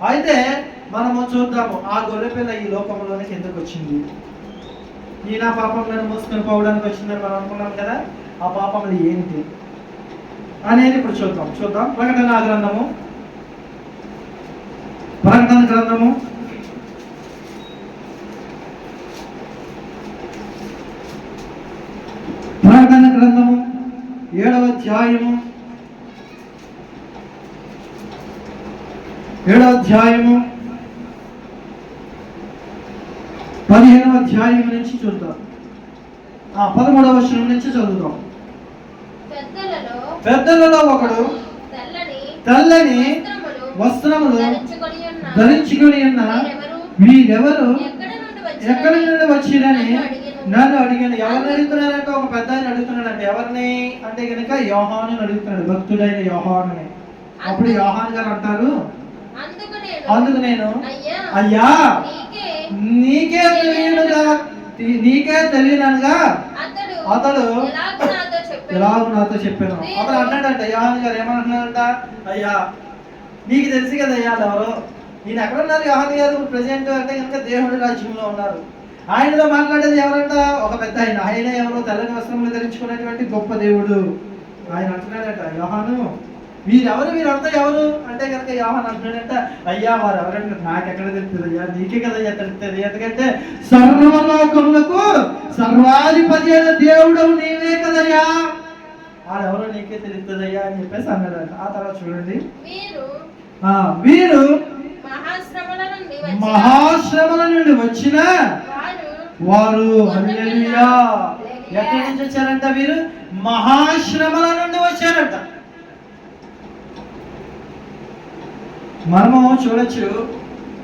అయితే మనము చూద్దాము ఆ గొర్రెపిల్ల ఈ లోకంలోనికి ఎందుకు వచ్చింది. ఈయన పాపంలను మోసుకొని పోవడానికి వచ్చిందని మనం అనుకున్నాం కదా. ఆ పాపములు ఏంటి అనేది ఇప్పుడు చూద్దాం. ప్రకటన గ్రంథము 7వ అధ్యాయము 15వ అధ్యాయం నుంచి చూద్దాం. 13వ వచనం నుంచి చదువుదాం. పెద్దలలో ఒకడు తెల్లని వస్త్రములు ధరించుకొని ఉన్న వీరెవరు ఎక్కడి నుండి వచ్చిరని నన్ను అడిగాను. ఎవరిని అడుగుతున్నారంటే ఒక పెద్ద ఆయన అడుగుతున్నాడంటే ఎవరిని అంటే కనుక యోహాను అడుగుతున్నాడు, భక్తుడైన యోహానుని. అప్పుడు యోహాను గారు అంటారు, అందుకు నేను అయ్యా నీకే తెలియనగా అతడు ఎలాగో నాతో చెప్పాను. అతను అన్నాడంట, యోహాను గారు ఏమంటున్నాడంట, అయ్యా నీకు తెలుసు కదా అయ్యా ఎవరు, నేను ఎక్కడ ఉన్నారు యోహాను గారు ప్రెసిడెంట్ అంటే కనుక దేవుడి రాజ్యంలో ఉన్నారు. ఆయనతో మాట్లాడేది ఎవరంట, ఒక పెద్ద ఆయన ఎవరు, తెల్లని వస్త్రములు ధరించుకునేటువంటి గొప్ప దేవుడు. ఆయన అంటున్నాడట, యోహాను వీరంతా ఎవరు అంటే కనుక యోహాను అంటున్నాడంట, అయ్యా వారు ఎవరంటే నాకెక్కడ తెలుస్తుంది అయ్యా, నీకే కదయ్యా తెలుస్తుంది. ఎందుకంటే సర్వలోకములకు సర్వాధిపతి అయిన దేవుడు నీవే కదయ్యా, వాడెవరో నీకే తెలుస్తుందయ్యా అని చెప్పేసి అన్నాడంట. ఆ తర్వాత చూడండి, వీరు మహాశ్రమల నుండి వచ్చిన వారు. హల్లెలూయా. ఎక్కడి నుంచి వచ్చారంట వీరు? మహాశ్రమల నుండి వచ్చారంట. మనము చూడొచ్చు,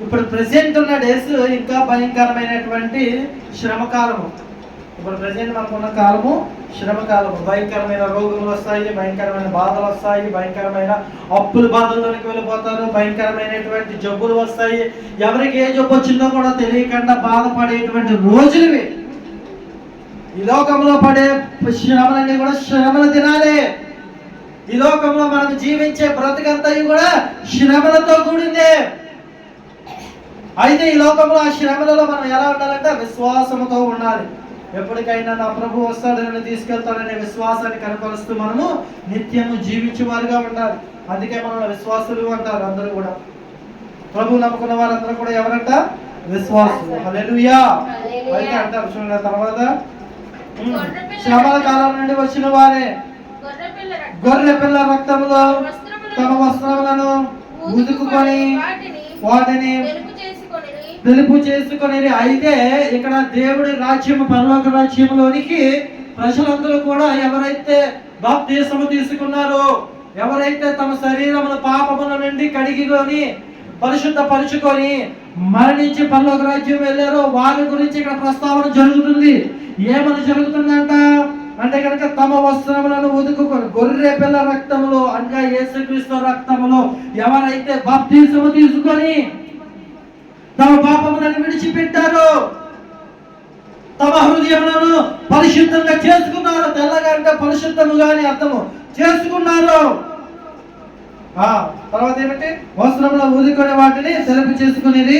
ఇప్పుడు ప్రెసెంట్ ఉన్న డేస్ ఇంకా భయంకరమైనటువంటి శ్రమకాలము. ఇప్పుడు ప్రెసెంట్ మనకున్న కాలము శ్రమకాలము. భయంకరమైన రోగులు వస్తాయి, భయంకరమైన బాధలు వస్తాయి, భయంకరమైన అప్పుల బాధల్లోనికి వెళ్ళిపోతారు, భయంకరమైనటువంటి జబ్బులు వస్తాయి. ఎవరికి ఏ జబ్బు వచ్చిందో కూడా తెలియకుండా బాధపడేటువంటి రోజులు ఈ లోకంలో పడే శ్రమలన్నీ కూడా శ్రమల దినాలే. ఈ లోకంలో మనం జీవించే బ్రతుకంతా కూడా శ్రమలతో కూడిందే. అయితే ఈ లోకంలో ఆ శ్రమలలో మనం ఎలా ఉండాలంటే విశ్వాసంతో ఉండాలి. ఎప్పటికైనా నా ప్రభు వస్తాడు, నన్ను తీసుకెళ్తాడనే విశ్వాసాన్ని కనపరుస్తూ మనము నిత్యము జీవించేవారుగా ఉండాలి. అందుకే మనల్ని విశ్వాసులు అంటారు. అందరూ కూడా ప్రభు నమ్ముకున్న వారందరూ కూడా ఎవరంట? విశ్వాసులు. హల్లెలూయా. అయితే అంటారు చూడండి, తర్వాత శ్రమల కాలం నుండి వచ్చిన వారే గొర్రె పిల్ల రక్తములో తమ వస్త్రములను ఉదుకుకొని వాటిని తెలుపు చేసుకొని. అయితే ఇక్కడ దేవుడి రాజ్యము, పరలోక రాజ్యంలోనికి ప్రజలందరూ కూడా ఎవరైతే బాప్తిస్మము తీసుకున్నారో, ఎవరైతే తమ శరీరముల పాపముల నుండి కడిగికొని పరిశుద్ధపరుచుకొని మరణించి పరలోక రాజ్యం వెళ్ళారో వారి గురించి ఇక్కడ ప్రస్తావన జరుగుతుంది. ఏమని జరుగుతుందంట అంటే కనుక తమ వస్త్రములను ఉదుకుకొని గొర్రె పిల్ల రక్తములో అనగా యేసుక్రీస్తు రక్తములో ఎవరైతే బాప్తిస్మము తీసుకొని తమ పాపములను విడిచిపెట్టారు, తమ హృదయములను పరిశుద్ధంగా చేసుకున్నారు. తెల్లగా అంటే పరిశుద్ధముగా అని అర్థము, చేసుకున్నారు. తర్వాత ఏమిటి? వస్త్రములు ఊదుకొని వాటిని తెలుపు చేసుకునేది.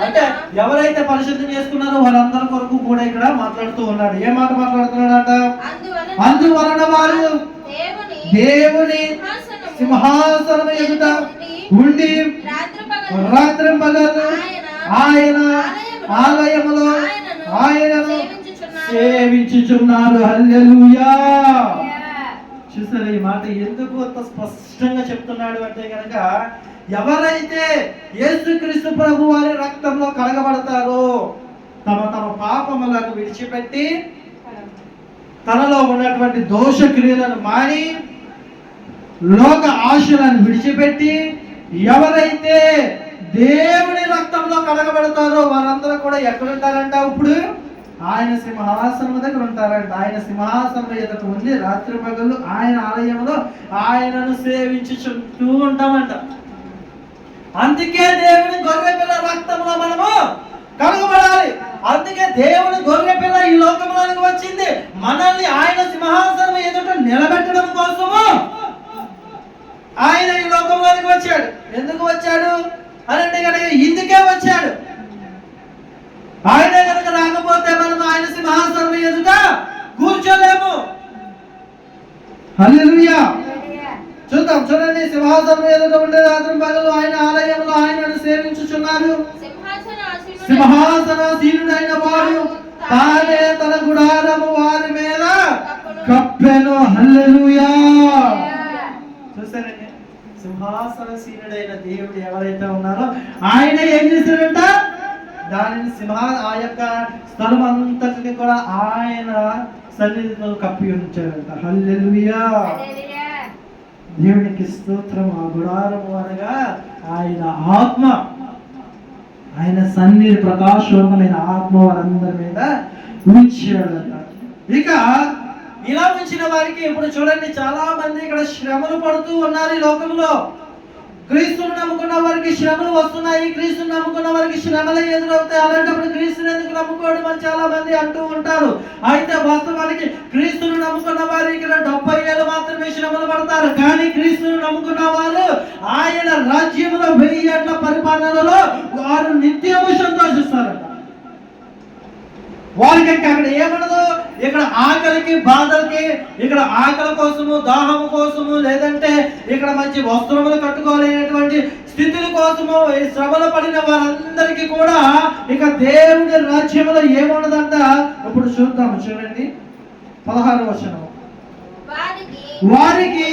అంటే ఎవరైతే పరిశుద్ధం చేసుకున్నారో వారందరి కొరకు కూడా ఇక్కడ మాట్లాడుతూ ఉన్నాడు. ఏ మాట మాట్లాడుతున్నాడట? అందువలన వారు దేవుని సింహాసనం ఎదుట ఉండి రాత్రి పగలు ఆయన ఆలయములో ఆయనను సేవించుచున్నారు. హల్లెలూయా. చూసారా ఈ మాట ఎందుకు అంత స్పష్టంగా చెప్తున్నాడు అంటే కనుక ఎవరైతే యేసుక్రీస్తు ప్రభు వారి రక్తంలో కడగబడతారో తమ తమ పాపములను విడిచిపెట్టి తనలో ఉన్నటువంటి దోష క్రియలను మాని లోక ఆశలను విడిచిపెట్టి ఎవరైతే దేవుని రక్తంలో కడగబడతారో వారందరూ కూడా ఎక్కడుంటారంట? ఇప్పుడు ఆయన సింహాసనం దగ్గర ఉంటారంట. ఆయన సింహాసనం ఎదుట ఉండి రాత్రి పగలు ఆయన ఆలయంలో ఆయనను సేవించుతూ ఉంటామంట. అందుకే దేవుని గొర్రె పిల్ల రక్తంలో మనము కడగబడాలి. అందుకే దేవుని గొర్రె పిల్ల ఈ లోకంలోనికి వచ్చింది మనల్ని ఆయన సింహాసనం ఎదుట నిలబెట్టడం కోసము. ఆయన ఈ లోకంలోనికి వచ్చాడు. ఎందుకు వచ్చాడు ఆయన కనుక రాకపోతే మనం ఆయన సింహాసనం ఎదుట కూర్చోలేము. హల్లెలూయా. చూద్దాం, చూడండి, సింహాసనం ఎదుట ఉండే రాత్రి పగలు ఆయన ఆలయంలో ఆయనను సేవించుచున్నారు. సింహాసనాసీనుడైన వాడు తానే తన గుడారము వారి మీద కప్పెను. హల్లెలూయా. చూసారండి, సింహాసనసీనుడైన దేవుడు ఎవరైతే ఉన్నారో ఆయన ఏం చేశాడంట, దానిని ఆ యొక్క స్థలం అంతటిని కూడా ఆయన సన్నిధిలో కప్పి ఉంచాడంట. హల్లెలూయా. దేవునికి స్తోత్రం. ఆ గుడారము అనగా ఆయన ఆత్మ, ఆయన సన్నిధి ప్రకాశవంతమైన ఆత్మ వారందరి మీద ఉంచాడంట. ఇక ఇలా ఉంచిన వారికి ఇప్పుడు చూడండి, చాలా మంది ఇక్కడ శ్రమలు పడుతూ ఉన్నారు ఈ లోకంలో. క్రీస్తును నమ్ముకున్న వారికి శ్రమలు వస్తున్నాయి, క్రీస్తును నమ్ముకున్న వారికి శ్రమలే ఎదురవుతాయి. అలాంటప్పుడు క్రీస్తుని ఎందుకు నమ్ముకోవడం అని చాలా మంది అంటూ ఉంటారు. అయితే వాస్తవానికి క్రీస్తును నమ్ముకున్న వారు ఇక్కడ 70 ఏళ్ళు మాత్రమే శ్రమలు పడతారు. కానీ క్రీస్తును నమ్ముకున్న వారు ఆయన రాజ్యంలో 1000 ఏళ్ల పరిపాలనలో వారు నిత్యము సంతోషిస్తారట. వారికి అక్కడ ఏమనదు, ఇక్కడ ఆకలికి బాధలకి, ఇక్కడ ఆకలి కోసము, దాహము కోసము, లేదంటే ఇక్కడ మంచి వస్త్రములు కట్టుకోలేనటువంటి స్థితుల కోసము ఈ శ్రమలు పడిన వారందరికీ కూడా ఇక దేవుని రాజ్యంలో ఏమున్నదంట. ఇప్పుడు చూద్దాము, చూడండి 16వ వచనం. వారికి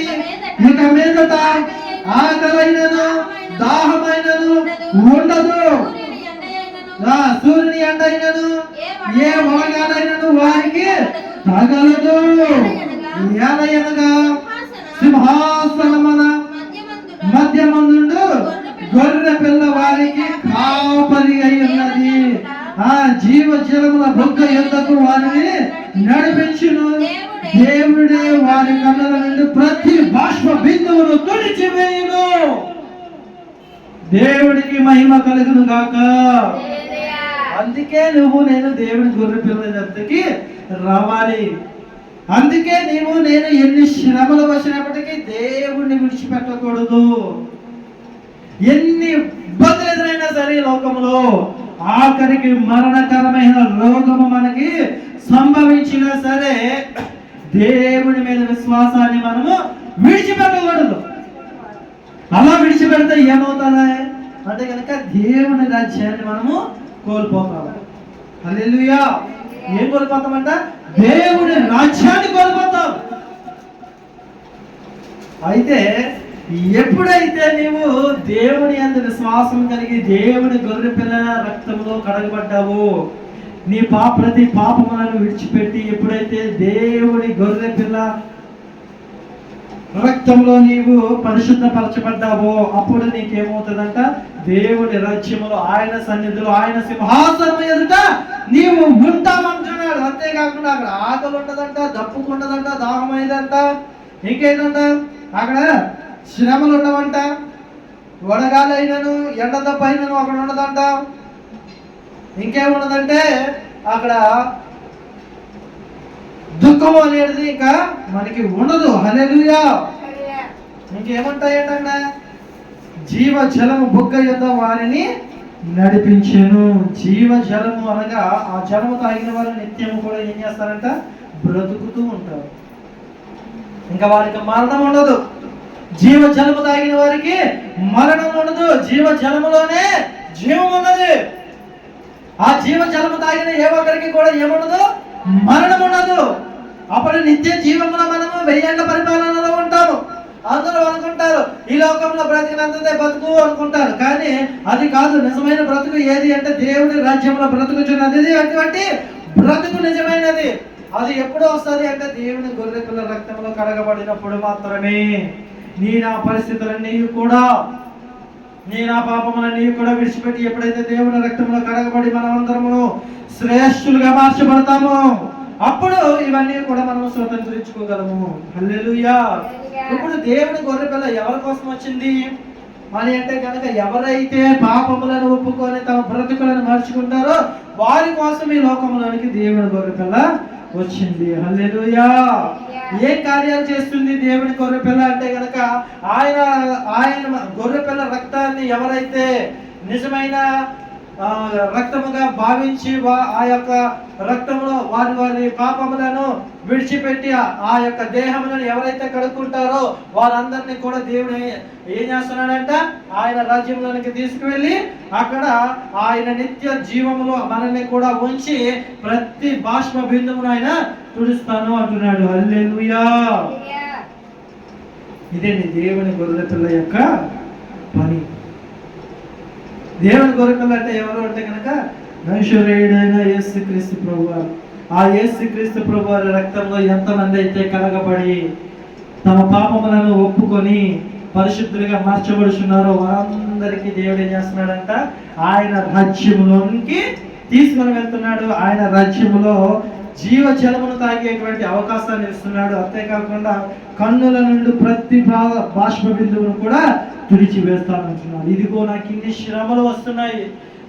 ఇక మీదట ఆకలైనను దాహమైనను ఉండదు, సూర్యుని ఎండైనను ఏ వలగానైనను వారికి తగలదు. ఏలయనగా సింహాసనమున మధ్యమందుండు గొర్రె పిల్ల వారికి కాపరి అయి ఉన్నది. ఆ జీవ జలముల బొగ్గ యుద్ధకు వారిని నడిపించును. దేవుడే వారి కన్నుల నుండి ప్రతి బాష్ప బిందువును తుడిచివేయును. దేవుడికి మహిమ కలుగును గాక. అందుకే నేను దేవుని గొర్రె పిల్లల దగ్గరికి రావాలి. అందుకే నేను ఎన్ని శ్రమలు వచ్చినప్పటికీ దేవుణ్ణి విడిచిపెట్టకూడదు. ఎన్ని ఇబ్బందులు ఎదురైనా సరే లోకంలో, ఆఖరికి మరణకరమైన రోగము మనకి సంభవించినా సరే దేవుని మీద విశ్వాసాన్ని మనము విడిచిపెట్టకూడదు. అలా విడిచిపెడితే ఏమవుతారా అంటే కనుక దేవుని రాజ్యాన్ని మనము కోల్పోతాము. హల్లెలూయా. ఏం కోల్పోతామంట? దేవుని రాజ్యాన్ని కోల్పోతాం. అయితే ఎప్పుడైతే నీవు దేవుని యందు విశ్వాసం కలిగి దేవుని గొర్రె పిల్ల రక్తంలో కడగబడ్డావో, నీ ప్రతి పాపములను విడిచిపెట్టి ఎప్పుడైతే దేవుని గొర్రె పిల్ల రక్తంలో నీవు పరిశుద్ధపరచబడ్డావో అప్పుడు నీకేమవుతుందంట, దేవుని రాజ్యములో ఆయన సన్నిధిలో ఆయన సింహాసనం ఎదుట నీవు ఉంటామంటున్నాడు. అంతేకాకుండా అక్కడ ఆకలి ఉండదంట, దప్పుకు ఉండదంట, దాహం అయ్యేదంట, ఇంకేంటంట అక్కడ శ్రమలు ఉండవంట, వడగాలైనను ఎండ దెబ్బ అయినను అక్కడ ఉండదంట. ఇంకేమున్నదంటే అక్కడ దుఃఖము అనేది ఇంకా మనకి ఉండదు. హల్లెలూయా. ఇంకేమంటాయంటే జీవ జలము బుగ్గ యొద్ద వారిని నడిపించెను. జీవ జలము అనగా ఆ జలము తాగిన వారు నిత్యము కూడా ఏం చేస్తారంట, బ్రతుకుతూ ఉంటారు. ఇంకా వారికి మరణం ఉండదు. జీవ జలము తాగిన వారికి మరణం ఉండదు. జీవ జలములోనే జీవం ఉన్నది. ఆ జీవ జలము తాగిన ఏ ఒక్కరికి కూడా ఏముండదు, మరణం ఉండదు. అప్పుడు నిత్య జీవమున మనము 1000 ఏళ్ల పరిపాలనలో ఉంటాము. అందరూ అనుకుంటారు ఈ లోకంలో బ్రతికినంతే బతుకు అనుకుంటారు. కానీ అది కాదు. నిజమైన బ్రతుకు ఏది అంటే దేవుని రాజ్యంలో బ్రతుకుచున్నది. అటువంటి బ్రతుకు నిజమైనది. అది ఎప్పుడు వస్తుంది అంటే దేవుని గొర్రె పిల్ల రక్తంలో కడగబడినప్పుడు మాత్రమే. నీ నా పరిస్థితులన్నీ కూడా, నీ నా పాపములన్నీ కూడా విడిచిపెట్టి ఎప్పుడైతే దేవుని రక్తంలో కడగబడి మనమందరము శ్రేష్ఠులుగా మార్చబడతామో అప్పుడు ఇవన్నీ కూడా మనం స్వతంత్రించుకోగలము. హల్లెలూయా. ఇప్పుడు దేవుని గొర్రె పిల్ల ఎవరి కోసం వచ్చింది అని అంటే కనుక ఎవరైతే పాపములను ఒప్పుకొని తమ బ్రతుకులను మార్చుకుంటారో వారి కోసం ఈ లోకంలోనికి దేవుని గొర్రె పిల్ల వచ్చింది. హల్లెలూయా. ఏ కార్యాలు చేస్తుంది దేవుని గొర్రె పిల్ల అంటే కనుక ఆయన గొర్రె పిల్ల రక్తాన్ని ఎవరైతే నిజమైన రక్తముగా భావించి ఆ యొక్క రక్తంలో వారి వారి పాపములను విడిచిపెట్టి ఆ యొక్క దేహములను ఎవరైతే కడుక్కుంటారో వారందరినీ కూడా దేవుడు ఏం చేస్తున్నాడంట, ఆయన రాజ్యంలోనికి తీసుకువెళ్ళి అక్కడ ఆయన నిత్య జీవములో మనల్ని కూడా ఉంచి ప్రతి బాష్ప బిందువును ఆయన తుడుస్తాను అంటున్నాడు. హల్లెలూయా. ఇదేంటి దేవుని గొర్రె పిల్ల యొక్క పని. దేవుని గొర్రె పిల్ల అంటే ఎవరు అంటే కనుక నైశ్వర్యుడైన యేసుక్రీస్తు ప్రభువారు. ఆ యేసుక్రీస్తు ప్రభువారి రక్తంలో ఎంతమంది అయితే కలగబడి తమ పాపములను ఒప్పుకొని పరిశుద్ధులుగా మార్చబడుచున్నారో వారందరికీ దేవుడు ఏం చేస్తున్నాడంట, ఆయన రాజ్యములోనికి తీసుకొని వెళ్తున్నాడు. ఆయన రాజ్యములో జీవ జలమును తాగేటువంటి అవకాశాన్ని ఇస్తున్నాడు. అంతేకాకుండా కన్నుల నుండి ప్రతి బాష్ప బిందువును కూడా తుడిచి వేస్తానంటున్నాడు. ఇదిగో నాకు ఇన్ని శ్రమలు వస్తున్నాయి,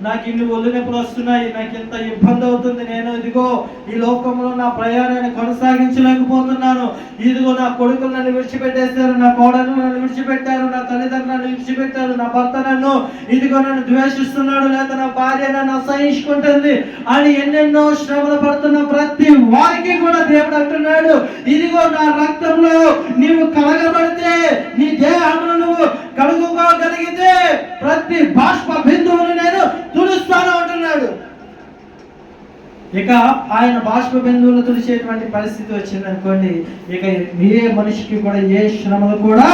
నాకు ఇన్ని ఒళ్ళు నొప్పులు వస్తున్నాయి, నాకు ఎంత ఇబ్బంది అవుతుంది, నేను ఇదిగో ఈ లోకంలో నా ప్రయాణాన్ని కొనసాగించలేకపోతున్నాను, ఇదిగో నా కొడుకులు నన్ను విడిచిపెట్టేశారు, నా కోడలు నన్ను విడిచిపెట్టారు, నా తల్లిదండ్రులు నన్ను విడిచిపెట్టారు, నా భర్త నన్ను ఇదిగో నన్ను ద్వేషిస్తున్నాడు, లేదా నా భార్య నన్ను అసహించుకుంటుంది అని ఎన్నెన్నో శ్రమలు పడుతున్న ప్రతి వారికి కూడా దేవుడు అంటున్నాడు, ఇదిగో నా రక్తంలో నీవు కలగబడితే, నీ దేహమును నువ్వు కడుగుకోగలిగితే ప్రతి బాష్ప బిందువును నేను తుడుస్తాను అంటున్నాడు. ఇక ఆయన బాష్ప బిందువులు తుడిచేటువంటి పరిస్థితి వచ్చింది అనుకోండి, ఇక ఏ మనిషికి కూడా ఏ శ్రమలు కూడా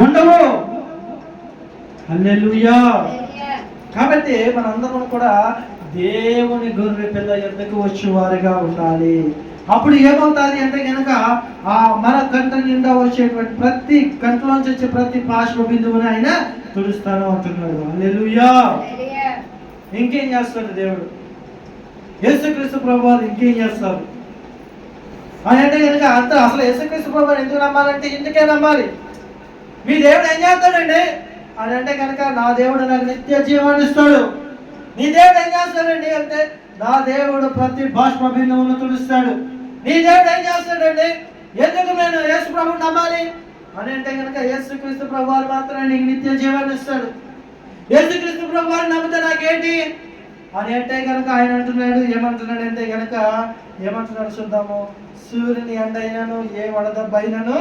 ఉండవు. హల్లెలూయా. కాబట్టి మనందరం కూడా దేవుని గొర్రె పిల్ల యొద్దకు వచ్చే వారిగా ఉండాలి. అప్పుడు ఏమవుతుంది అంటే కనుక ఆ మన కంట నిండా వచ్చేటువంటి ప్రతి కంటలోంచి వచ్చే ప్రతి బాష్ప బిందువుని ఆయన తుడుస్తాను అంటున్నాడు. హల్లెలూయా. ఇంకేం చేస్తాడు దేవుడు? యేసుక్రీస్తు ప్రభువారు ఇంకేం చేస్తారు అని అంటే కనుక అసలు యేసుక్రీస్తు ప్రభువారు ఎందుకు నమ్మాలంటే ఇందుకే నమ్మాలి. మీ దేవుడు ఏం చేస్తాడండి అని అంటే కనుక, నా దేవుడు నాకు నిత్య జీవాన్ని ఇస్తాడు. నీ దేవుడు ఏం చేస్తాడండి అంటే, నా దేవుడు ప్రతి బాష్ప బిందువును తుడుస్తాడు. నీ దేవుడు ఏం చేస్తాడండి, ఎందుకు నేను యేసు ప్రభువుని నమ్మాలి అని అంటే కనుక, యేసుక్రీస్తు ప్రభువారు మాత్రమే నీకు నిత్య జీవాన్ని ఇస్తాడు. యేసుక్రీస్తు ప్రభువారిని నమ్మితే నాకేంటి అని అంటే కనుక ఆయన అంటున్నాడు, ఏమంటున్నాడు అంటే కనుక ఏమంటున్నాడు చూద్దాము, సూర్యుని ఎండ అయినను ఏ వడదెబ్బ అయినను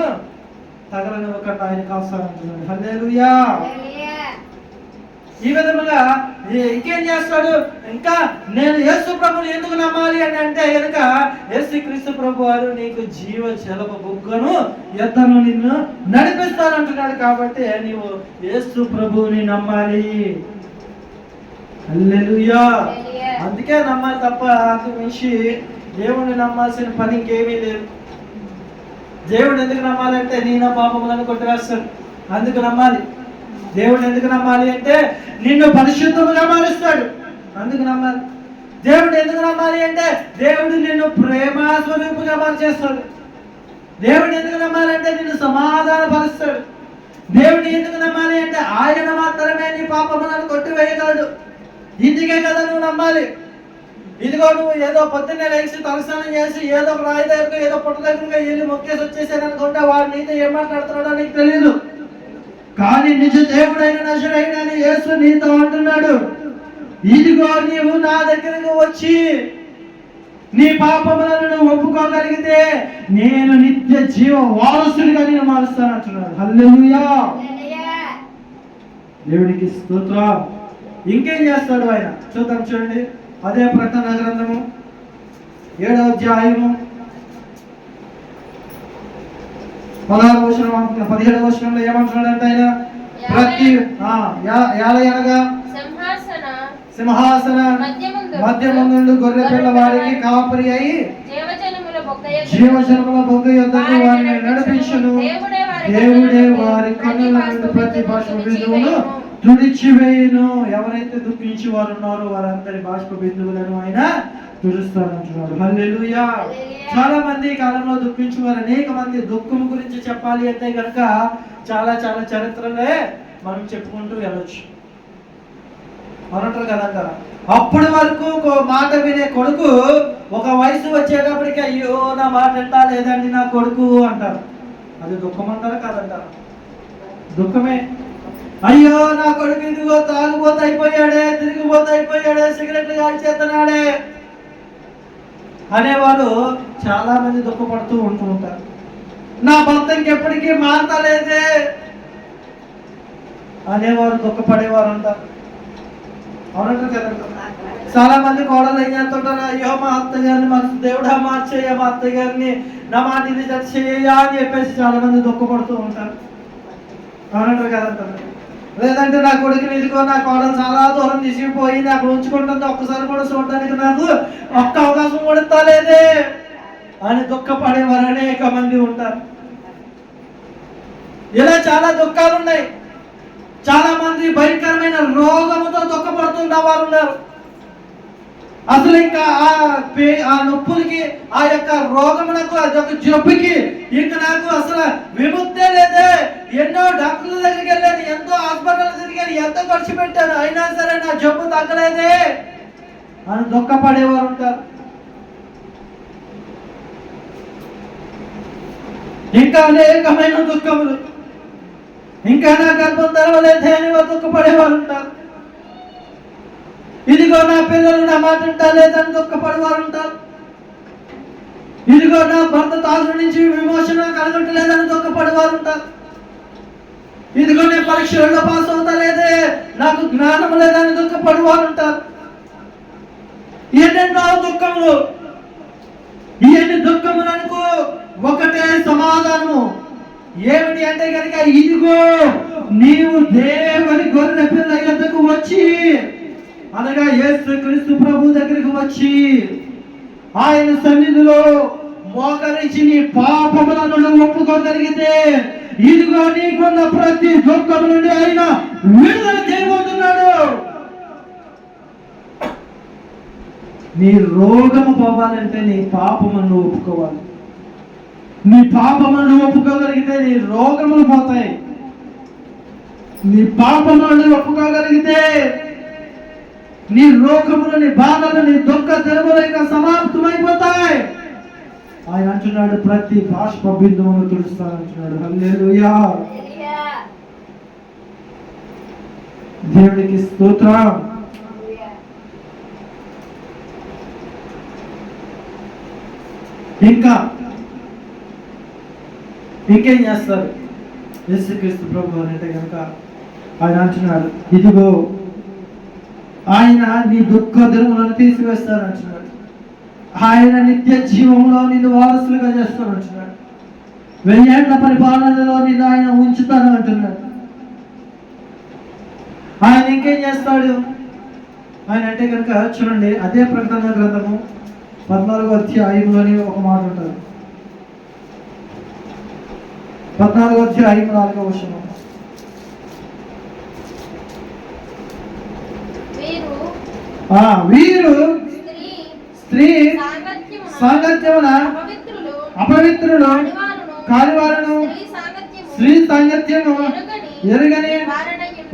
తగలనివ్వకుండా ఆయన కాస్తానంటున్నాడు. హల్లెలూయా. ఈ విధముగా ఇంకేం చేస్తాడు, ఇంకా నేను యేసు ప్రభువుని ఎందుకు నమ్మాలి అని అంటే కనుక, యేసుక్రీస్తు ప్రభు వారు నీకు జీవ జలప బుగ్గను ఎద్దను నిన్ను నడిపిస్తానంటున్నాడు. కాబట్టి నీవు యేసు ప్రభువుని నమ్మాలి. హల్లెలూయా. అందుకే నమ్మాలి తప్ప అంతకు మించి దేవుణ్ణి నమ్మాల్సిన పని ఇంకేమీ లేదు. దేవుడు ఎందుకు నమ్మాలంటే నీ నా పాపములను కొట్టివేస్తాడు, అందుకు నమ్మాలి. దేవుడు ఎందుకు నమ్మాలి అంటే నిన్ను పరిశుద్ధముగా మారుస్తాడు, అందుకు నమ్మాలి. దేవుడు ఎందుకు నమ్మాలి అంటే దేవుడు నిన్ను ప్రేమ స్వరూపుగా మార్చేస్తాడు. దేవుడు ఎందుకు నమ్మాలి అంటే నిన్ను సమాధానపరుస్తాడు. దేవుడు ఎందుకు నమ్మాలి అంటే ఆయన మాత్రమే నీ పాపములను కొట్టివేయగలడు. ఇందుకే కదా నువ్వు నమ్మాలి. ఇదిగో నువ్వు ఏదో పొద్దున్నే లేచి తలస్నానం చేసి ఏదో ఒక రాయి దగ్గరకు ఏదో పుట్ట దగ్గరగా వెళ్ళి మొక్కేసి వచ్చేసాను అనుకుంటే వాడు నీతో ఏం మాట్లాడుతున్నాడో నీకు తెలియదు. కానీ నిజ దేవుడైన నజరేయుడైన యేసు నీతో అంటున్నాడు, ఇదిగో నీవు నా దగ్గరకు వచ్చి నీ పాపములను నువ్వు ఒప్పుకోగలిగితే నేను నిత్య జీవ వారసుడిగా నేను మారుస్తాను అంటున్నాడు. హల్లెలూయా. దేవుడికి స్తోత్రం. ఇంకేం చేస్తాడు ఆయన చూద్దాం, చూడండి. అదే ప్రకటన గ్రంథము 7వ అధ్యాయము 16వ వచనం 17వ వచనంలో ఏమంటున్నాడంటే ఆయన ప్రతి అనగా సింహాసన మధ్యమందు గొర్రె పిల్ల వారికి కాపరి అయి జీవజలముల బొగ్గ యొద్దకు వారిని నడిపించును. దేవుడే వారి కన్నుల నుండి ప్రతి బాష్ప బిందువును తుడిచివేయును. ఎవరైతే దుఃఖించి వారు ఉన్నారో వారందరి బాష్ప బిందువులను ఆయన తుడుస్తానంటున్నాడు. హల్లెలూయా. చాలా మంది ఈ కాలంలో దుఃఖించేవారు అనేక మంది. దుఃఖం గురించి చెప్పాలి అంటే కనుక చాలా చాలా చరిత్రలే మనం చెప్పుకుంటూ వెళ్ళొచ్చు. అనంటారు కదంటారా, అప్పటి వరకు మాట వినే కొడుకు ఒక వయసు వచ్చేటప్పటికి అయ్యో నా మాట ఎంటా లేదండి నా కొడుకు అంటారు. అది దుఃఖం అంటారా కాదంటారా? దుఃఖమే. అయ్యో నా కొడుకు ఇదిగో తాగుబోతు అయిపోయాడే, తిరిగిపోతూ అయిపోయాడే, సిగరెట్లు కాల్చేస్తున్నాడే అనేవారు చాలా మంది దుఃఖపడుతూ ఉంటూ ఉంటారు. నా భర్త ఇంకెప్పటికీ మారతలేదే అనేవారు దుఃఖపడేవారు అంటారు. అవునంటారు కదా. చాలా మంది కోడలు ఏం చేస్తుంటారు, అయ్యో మా అత్తగారిని మన దేవుడా మార్చేయ, మా అత్తగారిని నా మాటిని చేయ అని చెప్పేసి చాలా మంది దుఃఖపడుతూ ఉంటారు. అవునంటారు కదంటారు. లేదంటే నా కొడుకుని ఇదిగో నా కోడలు చాలా దూరం తీసుకుపోయింది, అక్కడ ఉంచుకుంటుంది, ఒక్కసారి కూడా చూడడానికి నాకు ఒక్క అవకాశం కూడా ఇస్తాలేదే అని దుఃఖపడేవారు అనేక మంది ఉంటారు. ఇలా చాలా దుఃఖాలు ఉన్నాయి. చాలా మంది భయంకరమైన రోగముతో దుఃఖపడుతున్న వారు ఉన్నారు. అసలు ఇంకా ఆ నొప్పులకి, ఆ యొక్క రోగమునకు, అదొక జబ్బుకి ఇంకా నాకు అసలు విముక్తే లేదే, ఎన్నో డాక్టర్ల దగ్గరికి వెళ్ళాను, ఎంతో హాస్పిటల్ తిరిగాను, ఎంతో ఖర్చు పెట్టాను, అయినా సరే నా జబ్బు తగ్గలేదే అని దుఃఖపడేవారు ఉంటారు. ఇంకా అనేకమైన దుఃఖములు, ఇంకా నా గర్భం తెరవలేదే అని దుఃఖపడేవారు ఉంటారు. ఇదిగో నా పిల్లలు నా మాట వింటలేదని దుఃఖపడేవారు ఉంటారు. ఇదిగో నా భర్త తాగుడు నుంచి విమోచన కలగట్లేదని దుఃఖపడేవారు ఉంటారు. ఇదిగో నేను పరీక్షల్లో పాస్ అవుతలేదే, నాకు జ్ఞానం లేదని దుఃఖపడేవారు ఉంటారు. ఎన్నెన్నో దుఃఖములు. ఇవన్నీ దుఃఖములకు ఒకటే సమాధానము ఏమిటి అంటే కనుక, ఇదిగో నీవు దేవుని గొర్రె పిల్ల యొద్దకు వచ్చి, అనగా యేసుక్రీస్తు ప్రభు దగ్గరికి వచ్చి ఆయన సన్నిధిలో మోకరించి నీ పాపములను ఒప్పుకోగలిగితే, ఇదిగో నీకున్న ప్రతి దుఃఖం నుండి ఆయన విడుదల చేయబోతున్నాడు. నీ రోగము పోవాలంటే నీ పాపములను ఒప్పుకోవాలి. నీ పాపములను ఒప్పుకోగలిగితే నీ రోగములు పోతాయి. నీ పాపములను ఒప్పుకోగలిగితే నీ రోగములు, నీ బాధలు, నీ దుఃఖ దినములు ఇక సమాప్తమైపోతాయి. ఆయన అంటున్నాడు, ప్రతి బాష్ప బిందువును తుడుస్తానంటున్నాడు. హల్లెలూయా, దేవుడికి స్తోత్రం. ఇంకేం చేస్తారు యేసుక్రీస్తు ప్రభు అంటే కనుక ఆయన అంటున్నాడు, ఇదిగో ఆయన నీ దుఃఖ దినములను తీసివేస్తాను అంటున్నాడు. ఆయన నిత్య జీవంలో నిన్ను వారసులుగా చేస్తాను అంటున్నాడు. 1000 ఏళ్ల పరిపాలనలో నిన్ను ఆయన ఉంచుతాను అంటున్నాడు. ఆయన ఇంకేం చేస్తాడు ఆయన అంటే కనుక చూడండి, అదే ప్రకటన గ్రంథము 14వ అధ్యాయంలోని ఒక మాట ఉంటుంది. 14వ అధ్యాయం 4వ వచనం. వీరు స్త్రీ సాంగత్యమున అపవిత్రులు కానివారును స్త్రీ సాంగత్యము ఎరుగని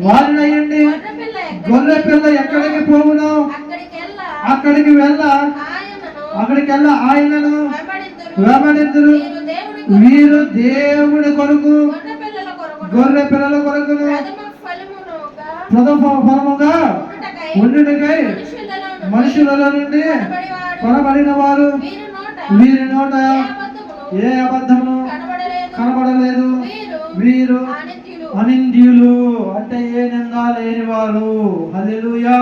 వారినయ్యండి గొర్రె పిల్ల ఎక్కడికి పోవును అక్కడికి ఆయనను వెంబడిద్దురు. వీరు దేవుడి కొరకు, గొర్రె పిల్లల కొరకును ప్రథమ ఫలముగా ఉండుటకై మనుషులలో నుండి కొనబడిన వారు, వీరి నోట ఏ అబద్ధమును కనబడలేదు. వీరు అనింద్యులు అంటే ఏ నింద లేని వారు. హల్లెలూయా.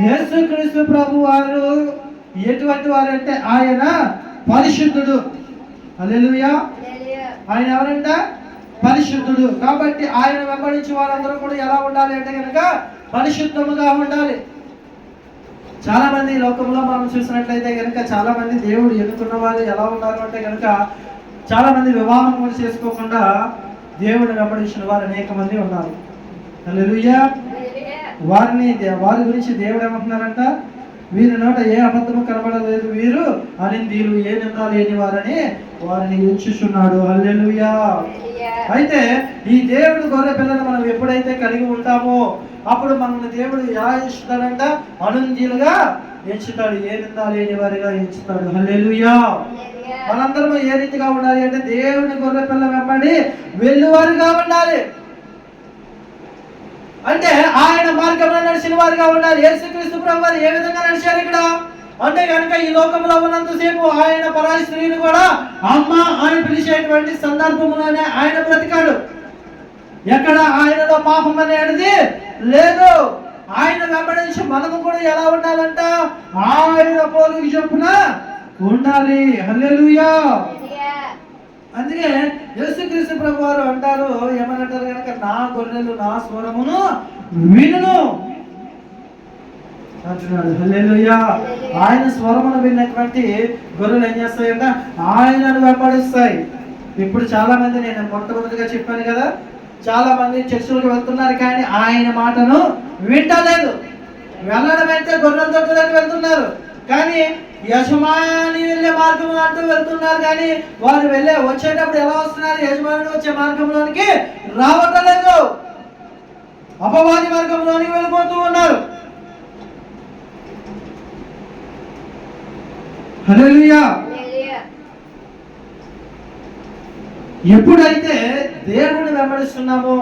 యేసుక్రీస్తు ప్రభు వారు ఎటువంటి వారు అంటే ఆయన పరిశుద్ధుడు. హల్లెలూయా. ఆయన ఎవరంట? పరిశుద్ధుడు. కాబట్టి ఆయన వెంబడించి వారందరూ కూడా ఎలా ఉండాలి అంటే కనుక పరిశుద్ధముగా ఉండాలి. చాలా మంది లోకంలో మనం చూసినట్లయితే కనుక చాలా మంది దేవుడు ఎన్నుకున్న వారు ఎలా ఉన్నారు అంటే కనుక చాలా మంది వివాహం కూడా చేసుకోకుండా దేవుడు వెంబడించిన వారు అనేక మంది ఉన్నారు. హల్లెలూయా. వారి గురించి దేవుడు ఏమంటున్నారంట? వీరి నోట ఏ అబద్ధము కనబడలేదు, వీరు అనిందీలు, ఏ నింద లేని వారని వారిని ఎంచుచున్నాడు. హల్లెలూయా. అయితే ఈ దేవుడు గొర్రె పిల్లను మనం ఎప్పుడైతే కలిగి ఉంటామో అప్పుడు మనల్ని దేవుడు ఎలా ఎంచుతాడంట? అనిందీలుగా ఎంచుతాడు, ఏ నింద లేని వారిగా ఎంచుతాడు. హల్లెలూయా. మనందరం ఏ రీతిగా ఉండాలి అంటే దేవుని గొర్రె పిల్ల వెంబడి వెళ్ళువారుగా ఉండాలి. అంటే ఆయన మార్గంలో నడిచిన వారుగా ఉండాలి. యేసుక్రీస్తు ప్రభువు వారు ఏ విధంగా నడిచారు ఇక్కడ అంటే కనుక ఈ లోకంలో ఉన్నంతసేపు ఆయన పరాయి స్త్రీని కూడా అమ్మ అని పిలిచేటువంటి సందర్భంలోనే ఆయన బ్రతికాడు. ఎక్కడ ఆయనలో పాపం అనేది లేదు. ఆయన వెంబడించి మనము కూడా ఎలా ఉండాలంట, ఆయన పోలిక చొప్పున ఉండాలి. హల్లెలూయా. అందుకే యేసుక్రీస్తు ప్రభు వారు అంటారు, ఏమనంటారు కనుక, నా గొర్రెలు నా స్వరమును వినును అంటున్నాడు. హల్లెలూయా. ఆయన స్వరమును విన్నటువంటి గొర్రెలు ఏం చేస్తాయంట, ఆయనను వెంబడిస్తాయి. ఇప్పుడు చాలా మంది, నేను మొట్టమొదటిగా చెప్పాను కదా, చాలా మంది చర్చిలకు వెళ్తున్నారు కానీ ఆయన మాటను వింటలేదు. వెళ్ళడం అయితే గొర్రెల తోటలోకి వెళ్తున్నారు కానీ యజమాని వెళ్ళే మార్గం అంటూ వెళ్తున్నారు కానీ వారు వచ్చేటప్పుడు ఎలా వస్తున్నారు, యజమాని వచ్చే మార్గంలోనికి రావటం లేదు, అపవాది మార్గంలోనికి వెళ్ళిపోతూ ఉన్నారు. హల్లెలూయా. ఎప్పుడైతే దేవుని వెంబడిస్తున్నామో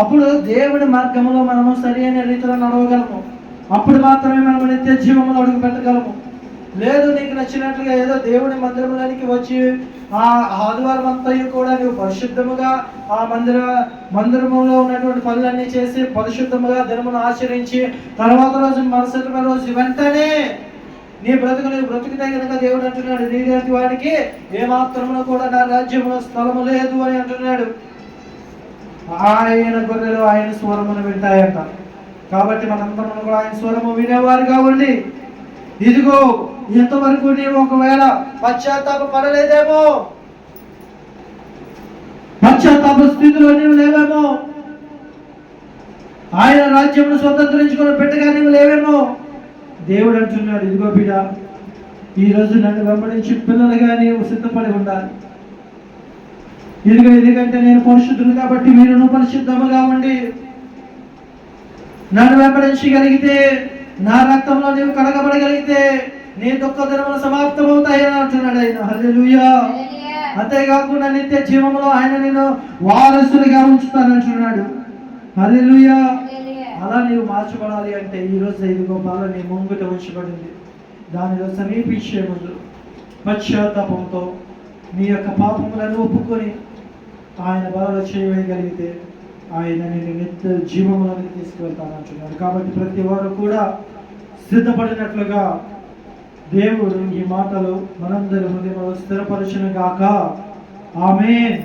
అప్పుడు దేవుని మార్గంలో మనము సరైన రీతిలో నడవగలము. అప్పుడు మాత్రమే మనము నిత్య జీవములో అడుగు పెట్టగలము. లేదు నీకు నచ్చినట్లుగా ఏదో దేవుని మందిరంలోనికి వచ్చి ఆ ఆదివారం అంతా కూడా నువ్వు పరిశుద్ధముగా ఆ మందిరంలో ఉన్నటువంటి పనులన్నీ చేసి పరిశుద్ధముగా దినమును ఆచరించి తర్వాత రోజు మరుసటి రోజు వెంటనే నీ బ్రతుకుతే కనుక దేవుడు అంటున్నాడు, నీలాంటి వాడికి ఏమాత్రమున కూడా నా రాజ్యంలో స్థలము లేదు అని అంటున్నాడు. ఆయన గొర్రెలు ఆయన స్వరమును వింటాయంట. కాబట్టి మనందరం కూడా ఆయన స్వరము వినేవారుగా ఉండి, ఇదిగో ఎంతవరకు నీవు ఒకవేళ పశ్చాత్తాప పడలేదేమో, పశ్చాత్తాప స్థితిలో నీవు లేవేమో, ఆయన రాజ్యమును స్వతంత్రించుకుని పెట్టగా నీవు లేవేమో, దేవుడు అంటున్నాడు, ఇదిగో బిడ్డ, ఈరోజు నన్ను వెంబడించి పిల్లలుగా నీవు సిద్ధపడి ఉండాలి. ఎందుకంటే నేను పరిశుద్ధుడు కాబట్టి మీరును పరిశుద్ధముగా ఉండి నన్ను వెంబడించగలిగితే, నా రక్తంలో నీవు కడగబడగలిగితే నీ దుఃఖ దినములు సమాప్తమవుతాయని అంటున్నాడు ఆయన. హల్లెలూయా. అంతేకాకుండా నిత్య జీవంలో ఆయన నేను వారసులుగా ఉంచుతానంటున్నాడు. హల్లెలూయా. అలా నీవు మార్చబడాలి అంటే ఈరోజు ఇదిగో బాల నీ ముంగుట ఉంచబడింది. దానిలో సమీపించే ముందు పశ్చాత్తాపంతో నీ యొక్క పాపములను ఒప్పుకొని ఆయన బలలో చేయగలిగితే ఆయన నేను నిత్య జీవములను తీసుకువెళ్తానంటున్నాడు. కాబట్టి ప్రతి వారు కూడా సిద్ధపడినట్లుగా దేవుడు ఈ మాటలు మనందరి హృదయంలో స్థిరపరచును గాక. ఆమేన్.